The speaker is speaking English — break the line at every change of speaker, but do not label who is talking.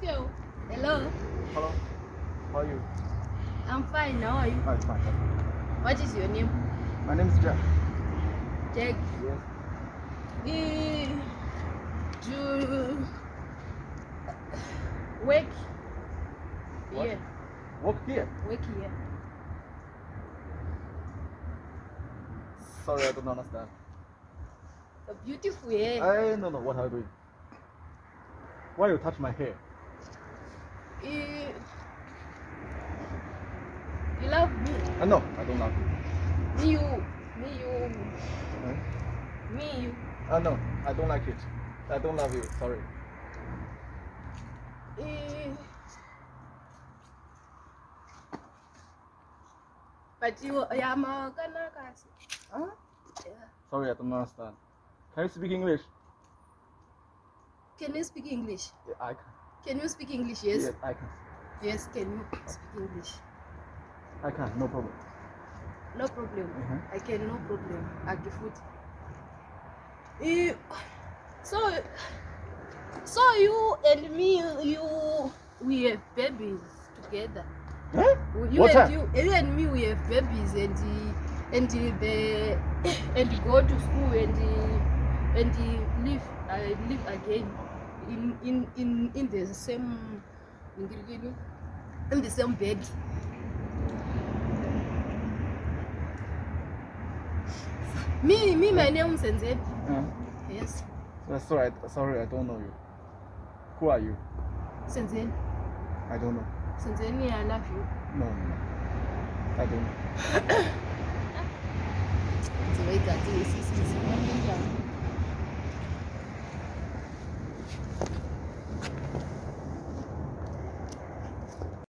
Yo, hello.
Hello. How are you?
I'm fine. How are you?
I'm fine.
What is your name?
My name is Jack.
Jack.
Yes.
Do work
What?
here.
Work here.
Work here.
Sorry, I don't understand.
A beautiful hair.
I don't know what I'm doing. Why you touch my hair?
You love me.
No, I don't love you.
Me you.
Huh?
Me you.
No, I don't like it. I don't love you. Sorry.
But you are Kanakasi.
Huh?
Yeah.
Sorry, I don't understand. Can you speak English?
Can you speak English?
Yeah, I can.
Can you speak English? Yes.
Yes, I can.
Yes, can you speak English?
I can. No problem.
No problem. I can, no problem. I give food. So you and me, we have babies together.
Huh?
You
What
and
time?
you and me, we have babies, and go to school and live again in the same bed. Me, my name is Senzeni. Yes.
Sorry, I don't know you. Who are you?
Senzeni.
I don't know.
Senzeni, I love you.
No. I don't know.